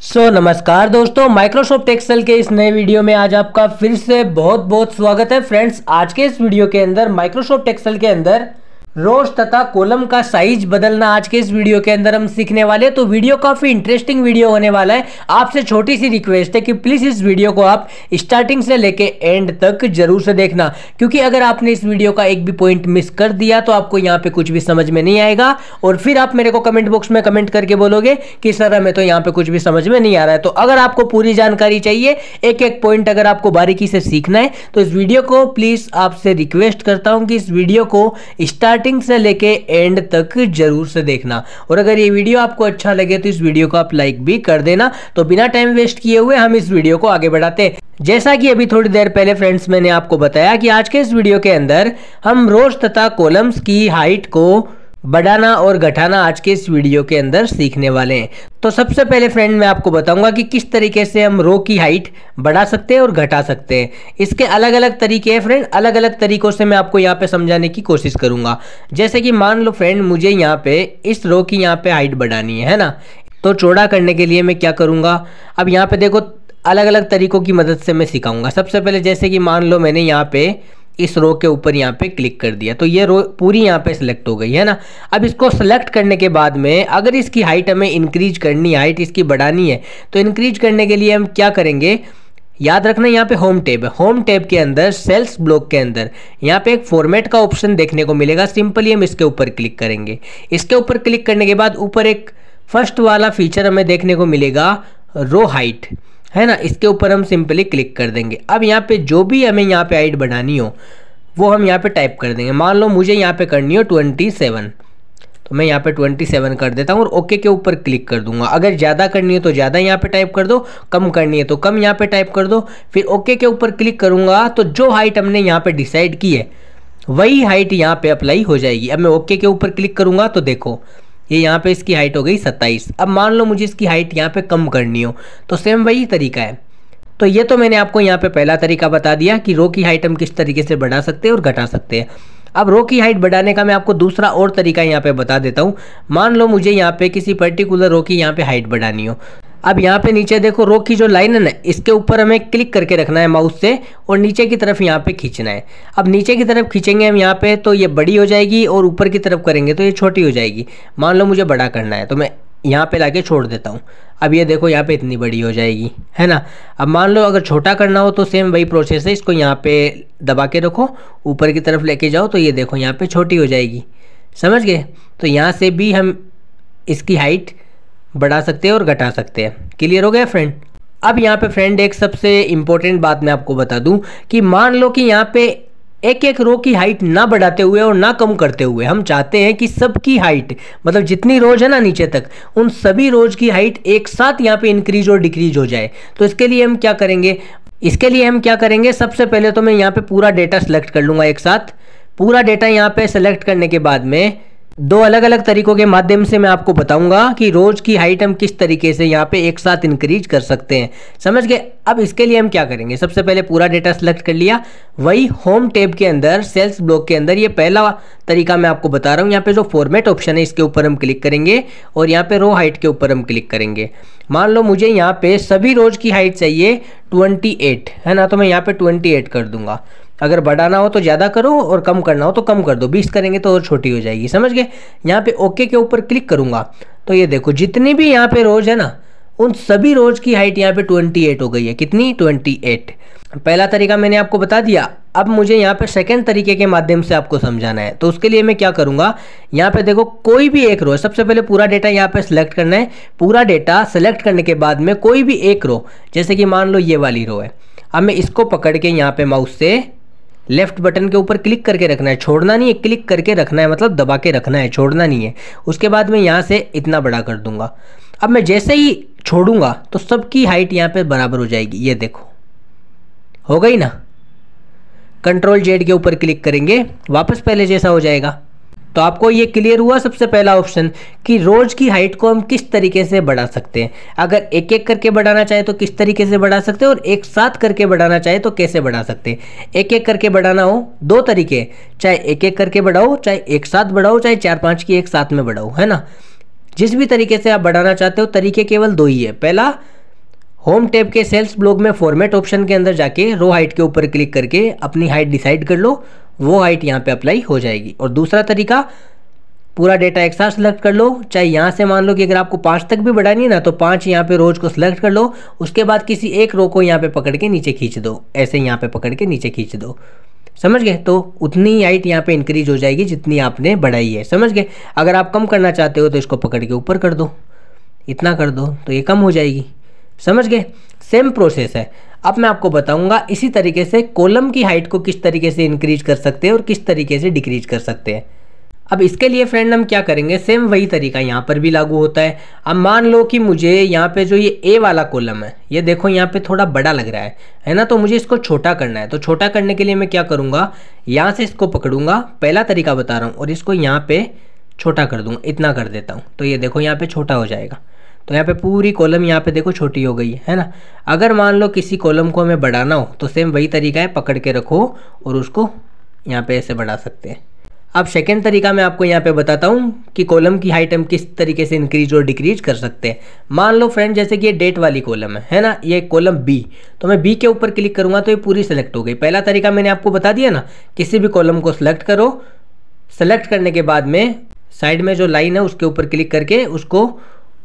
नमस्कार दोस्तों, Microsoft Excel के इस नए वीडियो में आज आपका फिर से बहुत बहुत स्वागत है। फ्रेंड्स, आज के इस वीडियो के अंदर माइक्रोसॉफ्ट एक्सेल के अंदर रोज तथा कॉलम का साइज बदलना आज के इस वीडियो के अंदर हम सीखने वाले। तो वीडियो काफी इंटरेस्टिंग वीडियो होने वाला है। आपसे छोटी सी रिक्वेस्ट है कि प्लीज इस वीडियो को आप स्टार्टिंग से लेके एंड तक जरूर से देखना, क्योंकि अगर आपने इस वीडियो का एक भी पॉइंट मिस कर दिया तो आपको यहाँ पे कुछ भी समझ में नहीं आएगा और फिर आप मेरे को कमेंट बॉक्स में कमेंट करके बोलोगे कि सर हमें तो यहाँ पे कुछ भी समझ में नहीं आ रहा है। तो अगर आपको पूरी जानकारी चाहिए, एक एक पॉइंट अगर आपको बारीकी से सीखना है, तो इस वीडियो को प्लीज आपसे रिक्वेस्ट करता हूं कि इस वीडियो को स्टार्टिंग से लेके एंड तक जरूर से देखना। और अगर ये वीडियो आपको अच्छा लगे तो इस वीडियो को आप लाइक भी कर देना। तो बिना टाइम वेस्ट किए हुए हम इस वीडियो को आगे बढ़ाते हैं। जैसा कि अभी थोड़ी देर पहले फ्रेंड्स मैंने आपको बताया कि आज के इस वीडियो के अंदर हम रोज तथा कॉलम्स की हाइट को बढ़ाना और घटाना आज के इस वीडियो के अंदर सीखने वाले हैं। तो सबसे पहले फ्रेंड मैं आपको बताऊंगा कि किस तरीके से हम रो की हाइट बढ़ा सकते हैं और घटा सकते हैं। इसके अलग अलग तरीके हैं फ्रेंड, अलग अलग तरीकों से मैं आपको यहाँ पे समझाने की कोशिश करूंगा। जैसे कि मान लो फ्रेंड, मुझे यहाँ पे इस रो की यहाँ पे हाइट बढ़ानी है ना, तो चौड़ा करने के लिए मैं क्या करूंगा, अब यहाँ पे देखो अलग अलग तरीकों की मदद से मैं सिखाऊंगा। सबसे पहले जैसे कि मान लो मैंने यहाँ पे इस रो के ऊपर यहाँ पे क्लिक कर दिया, तो ये रो पूरी यहाँ पे सिलेक्ट हो गई है ना। अब इसको सिलेक्ट करने के बाद में अगर इसकी हाइट हमें इंक्रीज करनी है, हाइट इसकी बढ़ानी है, तो इंक्रीज करने के लिए हम क्या करेंगे, याद रखना यहाँ पे होम टैब है। होम टैब के अंदर सेल्स ब्लॉक के अंदर यहाँ पे एक फॉर्मेट का ऑप्शन देखने को मिलेगा। सिंपली हम इसके ऊपर क्लिक करेंगे। इसके ऊपर क्लिक करने के बाद ऊपर एक फर्स्ट वाला फीचर हमें देखने को मिलेगा, रो हाइट है ना, इसके ऊपर हम सिंपली क्लिक कर देंगे। अब यहाँ पे जो भी हमें यहाँ पे हाइट बढ़ानी हो वो हम यहाँ पे टाइप कर देंगे। मान लो मुझे यहाँ पे करनी हो 27, तो मैं यहाँ पे 27 कर देता हूँ और ओके के ऊपर क्लिक कर दूंगा। अगर ज़्यादा करनी है तो ज़्यादा यहाँ पे टाइप कर दो, कम करनी है तो कम यहाँ पे टाइप कर दो। फिर ओके के ऊपर क्लिक करूँगा तो जो हाइट हमने यहाँ पे डिसाइड की है वही हाइट यहाँ पे अप्लाई हो जाएगी। अब मैं ओके के ऊपर क्लिक करूँगा तो देखो ये यहाँ पे इसकी हाइट हो गई 27। अब मान लो मुझे इसकी हाइट यहाँ पे कम करनी हो तो सेम वही तरीका है। तो ये तो मैंने आपको यहाँ पे पहला तरीका बता दिया कि रो की हाइट हम किस तरीके से बढ़ा सकते हैं और घटा सकते हैं। अब रो की हाइट बढ़ाने का मैं आपको दूसरा और तरीका यहाँ पे बता देता हूँ। मान लो मुझे यहाँ पे किसी पर्टिकुलर रो की यहाँ पे हाइट बढ़ानी हो। अब यहाँ पे नीचे देखो रो की जो लाइन है ना, इसके ऊपर हमें क्लिक करके रखना है माउस से और नीचे की तरफ यहाँ पे खींचना है। अब नीचे की तरफ खींचेंगे हम यहाँ पे तो ये बड़ी हो जाएगी और ऊपर की तरफ करेंगे तो ये छोटी हो जाएगी। मान लो मुझे बड़ा करना है तो मैं यहाँ पे लाके छोड़ देता हूँ। अब ये देखो यहाँ पे इतनी बड़ी हो जाएगी है ना। अब मान लो अगर छोटा करना हो तो सेम वही प्रोसेस है। इसको यहाँ पे दबा के रखो, ऊपर की तरफ लेके जाओ तो ये देखो यहाँ पे छोटी हो जाएगी। समझ गए? तो यहाँ से भी हम इसकी हाइट बढ़ा सकते हैं और घटा सकते हैं। क्लियर हो गया फ्रेंड? अब यहाँ पे फ्रेंड एक सबसे इंपॉर्टेंट बात मैं आपको बता दूं कि मान लो कि यहाँ पे एक एक रो की हाइट ना बढ़ाते हुए और ना कम करते हुए हम चाहते हैं कि सबकी हाइट, मतलब जितनी रोज है ना नीचे तक, उन सभी रोज की हाइट एक साथ यहाँ पे इंक्रीज और डिक्रीज हो जाए। तो इसके लिए हम क्या करेंगे, सबसे पहले तो मैं यहाँ पे पूरा डेटा सेलेक्ट कर लूँगा एक साथ। पूरा डेटा यहाँ पे सेलेक्ट करने के बाद में दो अलग अलग तरीकों के माध्यम से मैं आपको बताऊंगा कि रोज की हाइट हम किस तरीके से यहाँ पे एक साथ इंक्रीज कर सकते हैं। समझ गए? अब इसके लिए हम क्या करेंगे, सबसे पहले पूरा डेटा सेलेक्ट कर लिया, वही होम टैब के अंदर सेल्स ब्लॉक के अंदर ये पहला तरीका मैं आपको बता रहा हूँ। यहाँ पे जो फॉर्मेट ऑप्शन है इसके ऊपर हम क्लिक करेंगे और यहाँ पे रो हाइट के ऊपर हम क्लिक करेंगे। मान लो मुझे यहाँ पे सभी रोज की हाइट चाहिए 28 है ना, तो मैं यहाँ पे 28 कर दूंगा। अगर बढ़ाना हो तो ज़्यादा करो और कम करना हो तो कम कर दो। 20 करेंगे तो और छोटी हो जाएगी। समझ गए? यहाँ पे ओके के ऊपर क्लिक करूँगा तो ये देखो जितनी भी यहाँ पे रोज है ना, उन सभी रोज की हाइट यहाँ पे 28 हो गई है। कितनी? 28। पहला तरीका मैंने आपको बता दिया। अब मुझे यहाँ पे सेकंड तरीके के माध्यम से आपको समझाना है। तो उसके लिए मैं क्या करूँगा, यहाँ पे देखो कोई भी एक रो, सबसे पहले पूरा डेटा यहाँ पे सिलेक्ट करना है। पूरा डेटा सेलेक्ट करने के बाद में कोई भी एक रो, जैसे कि मान लो ये वाली रो है, अब मैं इसको पकड़ के यहाँ पे माउस से लेफ्ट बटन के ऊपर क्लिक करके रखना है, छोड़ना नहीं है, क्लिक करके रखना है, मतलब दबा के रखना है, छोड़ना नहीं है। उसके बाद मैं यहाँ से इतना बड़ा कर दूंगा। अब मैं जैसे ही छोड़ूंगा तो सबकी हाइट यहाँ पे बराबर हो जाएगी। ये देखो हो गई ना। कंट्रोल जेड के ऊपर क्लिक करेंगे, वापस पहले जैसा हो जाएगा। तो आपको ये क्लियर हुआ सबसे पहला ऑप्शन कि रोज की हाइट को हम किस तरीके से बढ़ा सकते हैं। अगर एक एक करके बढ़ाना चाहे तो किस तरीके से बढ़ा सकते हैं और एक साथ करके बढ़ाना चाहे तो कैसे बढ़ा सकते हैं। एक एक करके बढ़ाना हो दो तरीके, चाहे एक एक करके बढ़ाओ, चाहे एक साथ बढ़ाओ, चाहे 4-5 की एक साथ में बढ़ाओ, है ना। जिस भी तरीके से आप बढ़ाना चाहते हो तरीके केवल दो ही है। पहला होम टैब के सेल्स ब्लॉक में फॉर्मेट ऑप्शन के अंदर जाके रो हाइट के ऊपर क्लिक करके अपनी हाइट डिसाइड कर लो, वो हाइट यहाँ पे अप्लाई हो जाएगी। और दूसरा तरीका, पूरा डेटा एक साथ सेलेक्ट कर लो, चाहे यहाँ से मान लो कि अगर आपको 5 तक भी बढ़ानी है ना तो 5 यहाँ पे रोज को सिलेक्ट कर लो, उसके बाद किसी एक रो को यहाँ पे पकड़ के नीचे खींच दो, ऐसे यहाँ पे पकड़ के नीचे खींच दो, समझ गए। तो उतनी ही हाइट यहाँ पे इंक्रीज हो जाएगी जितनी आपने बढ़ाई है, समझ गए। अगर आप कम करना चाहते हो तो इसको पकड़ के ऊपर कर दो, इतना कर दो तो ये कम हो जाएगी, समझ गए। सेम प्रोसेस है। अब मैं आपको बताऊंगा इसी तरीके से कॉलम की हाइट को किस तरीके से इंक्रीज कर सकते हैं और किस तरीके से डिक्रीज कर सकते हैं। अब इसके लिए फ्रेंड हम क्या करेंगे, सेम वही तरीका यहाँ पर भी लागू होता है। अब मान लो कि मुझे यहाँ पे जो ये ए वाला कॉलम है, ये देखो यहाँ पे थोड़ा बड़ा लग रहा है ना, तो मुझे इसको छोटा करना है। तो छोटा करने के लिए मैं क्या करूँगा, यहाँ से इसको पकड़ूंगा, पहला तरीका बता रहा हूँ, और इसको यहाँ पे छोटा कर दूंगा, इतना कर देता हूँ, तो ये देखो यहाँ पे छोटा हो जाएगा। तो यहाँ पे पूरी कॉलम यहाँ पे देखो छोटी हो गई है ना। अगर मान लो किसी कॉलम को हमें बढ़ाना हो तो सेम वही तरीका है, पकड़ के रखो और उसको यहाँ पे ऐसे बढ़ा सकते हैं। अब सेकेंड तरीका मैं आपको यहाँ पे बताता हूँ कि कॉलम की हाइट हम किस तरीके से इंक्रीज और डिक्रीज कर सकते हैं। मान लो फ्रेंड जैसे कि ये डेट वाली कॉलम है ना, ये कॉलम बी, तो मैं बी के ऊपर क्लिक करूँगा तो ये पूरी सेलेक्ट हो गई। पहला तरीका मैंने आपको बता दिया ना, किसी भी कॉलम को सिलेक्ट करो, सेलेक्ट करने के बाद में साइड में जो लाइन है उसके ऊपर क्लिक करके उसको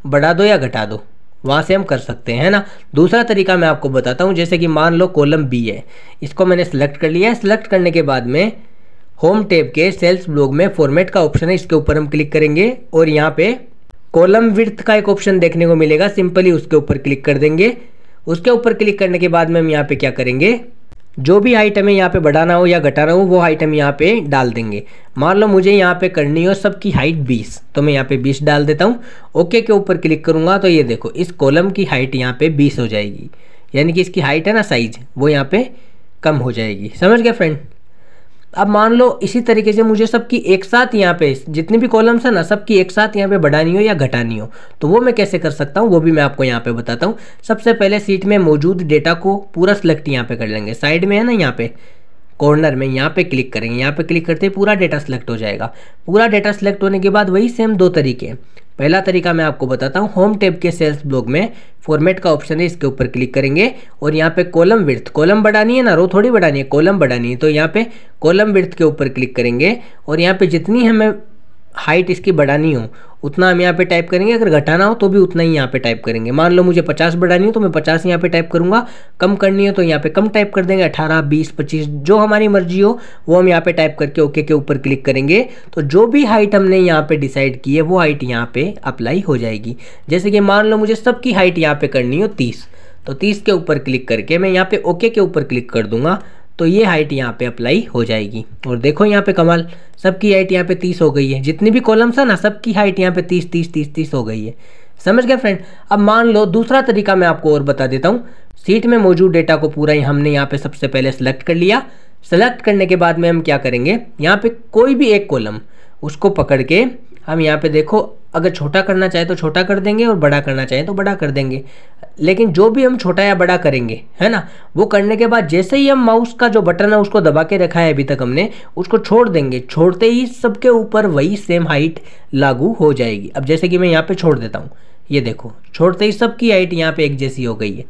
बढ़ा दो या घटा दो, वहाँ से हम कर सकते हैं ना। दूसरा तरीका मैं आपको बताता हूँ, जैसे कि मान लो कॉलम बी है, इसको मैंने सेलेक्ट कर लिया है। सेलेक्ट करने के बाद में होम टैब के सेल्स ब्लॉक में फॉर्मेट का ऑप्शन है, इसके ऊपर हम क्लिक करेंगे और यहाँ पे कॉलम विड्थ का एक ऑप्शन देखने को मिलेगा, सिंपली उसके ऊपर क्लिक कर देंगे। उसके ऊपर क्लिक करने के बाद में हम यहाँ पे क्या करेंगे, जो भी हाइट हमें यहाँ पे बढ़ाना हो या घटाना हो वो हाइट हम यहाँ पे डाल देंगे। मान लो मुझे यहाँ पे करनी हो सबकी हाइट 20, तो मैं यहाँ पे 20 डाल देता हूँ। ओके के ऊपर क्लिक करूँगा तो ये देखो इस कॉलम की हाइट यहाँ पे 20 हो जाएगी, यानी कि इसकी हाइट है ना साइज, वो यहाँ पे कम हो जाएगी, समझ गए फ्रेंड। अब मान लो इसी तरीके से मुझे सबकी एक साथ यहाँ पे जितनी भी कॉलम्स है ना सबकी एक साथ यहाँ पे बढ़ानी हो या घटानी हो, तो वो मैं कैसे कर सकता हूँ वो भी मैं आपको यहाँ पे बताता हूँ। सबसे पहले सीट में मौजूद डेटा को पूरा सिलेक्ट यहाँ पे कर लेंगे, साइड में है ना यहाँ पे कॉर्नर में यहाँ पे क्लिक करेंगे, यहाँ पे क्लिक करते ही पूरा डेटा सिलेक्ट हो जाएगा। पूरा डेटा सिलेक्ट होने के बाद वही सेम दो तरीके हैं। पहला तरीका मैं आपको बताता हूँ, होम टैब के सेल्स ब्लॉक में फॉर्मेट का ऑप्शन है, इसके ऊपर क्लिक करेंगे और यहाँ पे कॉलम विड्थ, कॉलम बढ़ानी है ना, रो थोड़ी बढ़ानी है, कॉलम बढ़ानी है, तो यहाँ पे कॉलम विड्थ के ऊपर क्लिक करेंगे और यहाँ पे जितनी हमें हाइट इसकी बढ़ानी हो उतना हम यहाँ पे टाइप करेंगे, अगर घटाना हो तो भी उतना ही यहाँ पे टाइप करेंगे। मान लो मुझे 50 बढ़ानी हो तो मैं 50 यहाँ पे टाइप करूँगा, कम करनी हो तो यहाँ पे कम टाइप कर देंगे, 18, 20, 25 जो हमारी मर्जी हो वो हम यहाँ पे टाइप करके ओके के ऊपर क्लिक करेंगे। तो जो भी हाइट हमने यहाँ पे डिसाइड की है वो हाइट यहाँ पे अप्लाई हो जाएगी। जैसे कि मान लो मुझे सबकी हाइट यहाँ पे करनी हो 30, तो 30 के ऊपर क्लिक करके मैं यहाँ पे ओके के ऊपर क्लिक कर दूंगा, तो ये हाइट यहाँ पे अप्लाई हो जाएगी। और देखो यहाँ पे कमाल, सबकी हाइट यहाँ पे 30 हो गई है, जितनी भी कॉलम्स है ना सबकी हाइट यहाँ पे 30 30 30 30 हो गई है, समझ गए फ्रेंड। अब मान लो दूसरा तरीका मैं आपको और बता देता हूँ। सीट में मौजूद डेटा को पूरा ही हमने यहाँ पे सबसे पहले सेलेक्ट कर लिया। सेलेक्ट करने के बाद में हम क्या करेंगे, यहाँ पे कोई भी एक कॉलम उसको पकड़ के हम यहाँ पे देखो, अगर छोटा करना चाहे तो छोटा कर देंगे और बड़ा करना चाहे तो बड़ा कर देंगे। लेकिन जो भी हम छोटा या बड़ा करेंगे है ना, वो करने के बाद जैसे ही हम माउस का जो बटन है उसको दबा के रखा है अभी तक हमने, उसको छोड़ देंगे, छोड़ते ही सबके ऊपर वही सेम हाइट लागू हो जाएगी। अब जैसे कि मैं यहाँ पे छोड़ देता हूँ, ये देखो छोड़ते ही सबकी हाइट यहाँ पे एक जैसी हो गई है,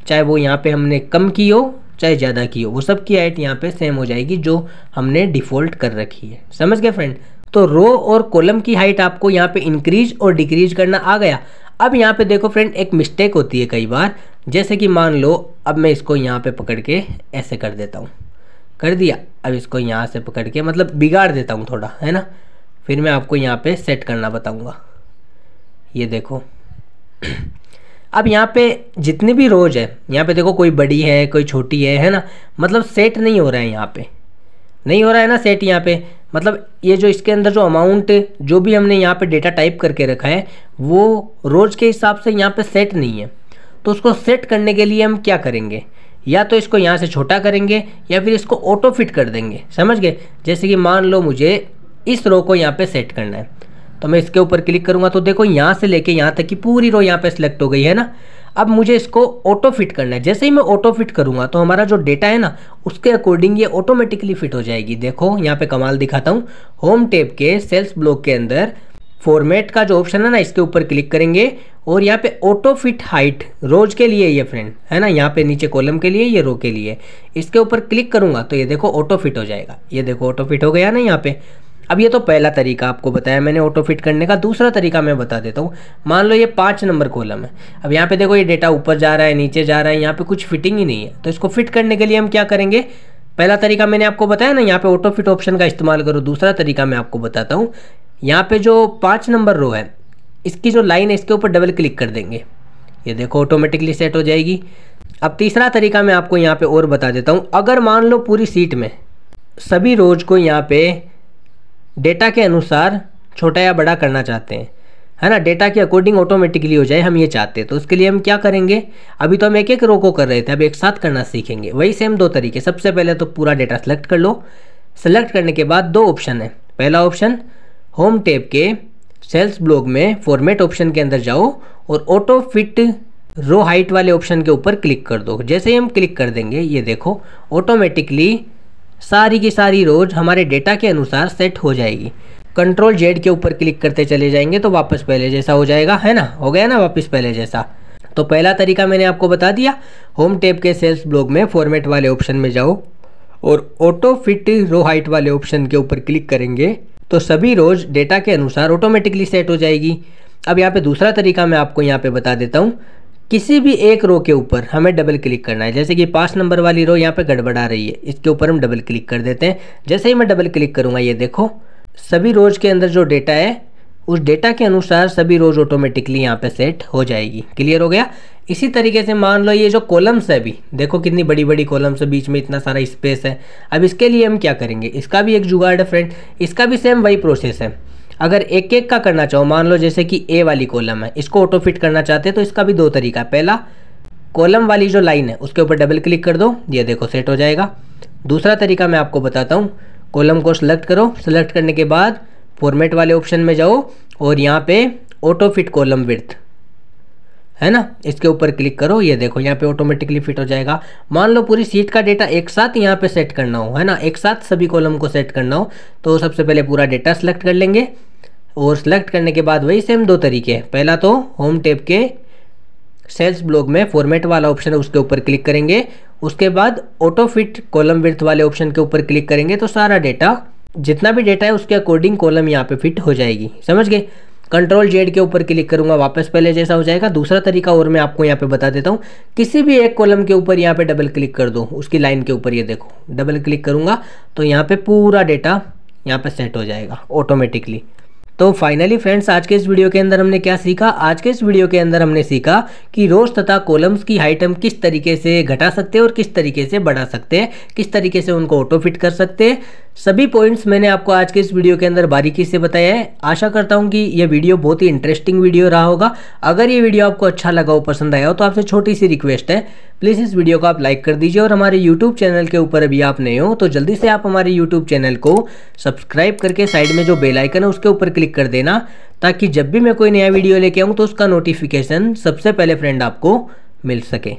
चाहे वो यहाँ पे हमने कम की हो चाहे ज़्यादा की हो, वो सबकी हाइट यहाँ पे सेम हो जाएगी जो हमने डिफ़ॉल्ट कर रखी है, समझ गए फ्रेंड। तो रो और कॉलम की हाइट आपको यहाँ पे इंक्रीज और डिक्रीज करना आ गया। अब यहाँ पे देखो फ्रेंड एक मिस्टेक होती है कई बार, जैसे कि मान लो अब मैं इसको यहाँ पे पकड़ के ऐसे कर देता हूँ, कर दिया। अब इसको यहाँ से पकड़ के मतलब बिगाड़ देता हूँ थोड़ा, है ना, फिर मैं आपको यहाँ पे सेट करना बताऊँगा। ये देखो अब यहाँ पे जितनी भी रोज है यहाँ पे देखो, कोई बड़ी है कोई छोटी है ना, मतलब सेट नहीं हो रहा है, यहाँ पे नहीं हो रहा है ना सेट। यहाँ पे मतलब ये जो इसके अंदर जो अमाउंट जो भी हमने यहाँ पे डेटा टाइप करके रखा है वो रोज के हिसाब से यहाँ पे सेट नहीं है। तो उसको सेट करने के लिए हम क्या करेंगे, या तो इसको यहाँ से छोटा करेंगे या फिर इसको ऑटो फिट कर देंगे, समझ गए। जैसे कि मान लो मुझे इस रो को यहाँ पे सेट करना है, तो मैं इसके ऊपर क्लिक करूँगा तो देखो यहाँ से लेके यहाँ तक की पूरी रो यहाँ पे सिलेक्ट हो गई है ना। अब मुझे इसको ऑटो फिट करना है, जैसे ही मैं ऑटो फिट करूँगा तो हमारा जो डेटा है ना उसके अकॉर्डिंग ये ऑटोमेटिकली फिट हो जाएगी। देखो यहाँ पे कमाल दिखाता हूँ, होम टैब के सेल्स ब्लॉक के अंदर फॉर्मेट का जो ऑप्शन है ना, इसके ऊपर क्लिक करेंगे और यहाँ पे ऑटो फिट हाइट रोज के लिए ये फ्रेंड है ना, यहाँ पे नीचे कॉलम के लिए, ये रो के लिए, इसके ऊपर क्लिक करूंगा तो ये देखो ऑटो फिट हो जाएगा। ये देखो ऑटो फिट हो गया ना यहाँ पे। अब ये तो पहला तरीका आपको बताया मैंने ऑटो फिट करने का। दूसरा तरीका मैं बता देता हूँ। मान लो ये 5 नंबर कॉलम है। अब यहाँ पे देखो ये डेटा ऊपर जा रहा है, नीचे जा रहा है, यहाँ पे कुछ फिटिंग ही नहीं है। तो इसको फिट करने के लिए हम क्या करेंगे, पहला तरीका मैंने आपको बताया ना, यहाँ पे ऑटो फिट ऑप्शन का इस्तेमाल करो। दूसरा तरीका मैं आपको बताता हूँ। यहाँ पे जो 5 नंबर रो है, इसकी जो लाइन है इसके ऊपर डबल क्लिक कर देंगे, ये देखो ऑटोमेटिकली सेट हो जाएगी। अब तीसरा तरीका मैं आपको यहाँ पे और बता देता हूँ। अगर मान लो पूरी सीट में सभी रोज को यहाँ पे डेटा के अनुसार छोटा या बड़ा करना चाहते हैं, है ना, डेटा के अकॉर्डिंग ऑटोमेटिकली हो जाए, हम ये चाहते हैं, तो उसके लिए हम क्या करेंगे, अभी तो हम एक एक रो को कर रहे थे, अब एक साथ करना सीखेंगे। वही सेम 2 तरीके। सबसे पहले तो पूरा डेटा सेलेक्ट कर लो। सेलेक्ट करने के बाद 2 ऑप्शन है। पहला ऑप्शन होम टैब के सेल्स ब्लॉक में फॉर्मेट ऑप्शन के अंदर जाओ और ऑटो फिट रो हाइट वाले ऑप्शन के ऊपर क्लिक कर दो। जैसे ही हम क्लिक कर देंगे, ये देखो ऑटोमेटिकली सारी की सारी रोज हमारे डेटा के अनुसार सेट हो जाएगी। कंट्रोल जेड के ऊपर क्लिक करते चले जाएंगे तो वापस पहले जैसा हो जाएगा, है ना, हो गया ना वापस पहले जैसा। तो पहला तरीका मैंने आपको बता दिया। होम टैब के सेल्स ब्लॉक में फॉर्मेट वाले ऑप्शन में जाओ और ऑटो फिट रो हाइट वाले ऑप्शन के ऊपर क्लिक करेंगे तो सभी रोज डेटा के अनुसार ऑटोमेटिकली सेट हो जाएगी। अब यहाँ पे दूसरा तरीका मैं आपको यहाँ पे बता देता हूँ। किसी भी एक रो के ऊपर हमें डबल क्लिक करना है। जैसे कि 5 नंबर वाली रो यहाँ पे गड़बड़ा रही है, इसके ऊपर हम डबल क्लिक कर देते हैं। जैसे ही मैं डबल क्लिक करूँगा, ये देखो सभी रोज के अंदर जो डेटा है उस डेटा के अनुसार सभी रोज ऑटोमेटिकली यहाँ पे सेट हो जाएगी। क्लियर हो गया। इसी तरीके से मान लो ये जो कॉलम्स है, अभी देखो कितनी बड़ी बड़ी कॉलम्स है, बीच में इतना सारा स्पेस है। अब इसके लिए हम क्या करेंगे, इसका भी एक जुगाड़ है फ्रेंड। इसका भी सेम वही प्रोसेस है। अगर एक एक का करना चाहो, मान लो जैसे कि ए वाली कॉलम है, इसको ऑटो फिट करना चाहते हैं तो इसका भी 2 तरीका है। पहला, कॉलम वाली जो लाइन है उसके ऊपर डबल क्लिक कर दो, ये देखो सेट हो जाएगा। दूसरा तरीका मैं आपको बताता हूँ। कॉलम को सिलेक्ट करो, सिलेक्ट करने के बाद फॉर्मेट वाले ऑप्शन में जाओ और यहाँ पे ऑटो फिट कॉलम विड्थ है ना, इसके ऊपर क्लिक करो, ये देखो यहाँ पे ऑटोमेटिकली फिट हो जाएगा। मान लो पूरी सीट का डेटा एक साथ यहाँ पे सेट करना हो, है ना, एक साथ सभी कॉलम को सेट करना हो, तो सबसे पहले पूरा डेटा सेलेक्ट कर लेंगे और सेलेक्ट करने के बाद वही सेम 2 तरीके हैं। पहला तो होम टैब के सेल्स ब्लॉक में फॉर्मेट वाला ऑप्शन है उसके ऊपर क्लिक करेंगे, उसके बाद ऑटो फिट कॉलम विड्थ वाले ऑप्शन के ऊपर क्लिक करेंगे तो सारा डेटा, जितना भी डेटा है उसके अकॉर्डिंग कॉलम यहाँ पे फिट हो जाएगी। समझ गए। कंट्रोल जेड के ऊपर क्लिक करूंगा, वापस पहले जैसा हो जाएगा। दूसरा तरीका और मैं आपको यहाँ पे बता देता हूँ। किसी भी एक कॉलम के ऊपर यहाँ पे डबल क्लिक कर दो, उसकी लाइन के ऊपर, ये देखो डबल क्लिक करूंगा तो यहाँ पे पूरा डेटा यहाँ पे सेट हो जाएगा ऑटोमेटिकली। तो फाइनली फ्रेंड्स, आज के इस वीडियो के अंदर हमने क्या सीखा, आज के इस वीडियो के अंदर हमने सीखा कि रोज तथा कॉलम्स की हाइट हम किस तरीके से घटा सकते हैं और किस तरीके से बढ़ा सकते हैं, किस तरीके से उनको ऑटो फिट कर सकते हैं। सभी पॉइंट्स मैंने आपको आज के इस वीडियो के अंदर बारीकी से बताया है। आशा करता हूं कि यह वीडियो बहुत ही इंटरेस्टिंग वीडियो रहा होगा। अगर ये वीडियो आपको अच्छा लगा हो, पसंद आया हो, तो आपसे छोटी सी रिक्वेस्ट है, प्लीज़ इस वीडियो को आप लाइक कर दीजिए और हमारे यूट्यूब चैनल के ऊपर अभी आप नए हो तो जल्दी से आप हमारे यूट्यूब चैनल को सब्सक्राइब करके साइड में जो बेल आइकन है उसके ऊपर क्लिक कर देना, ताकि जब भी मैं कोई नया वीडियो लेके आऊँ तो उसका नोटिफिकेशन सबसे पहले फ्रेंड आपको मिल सके।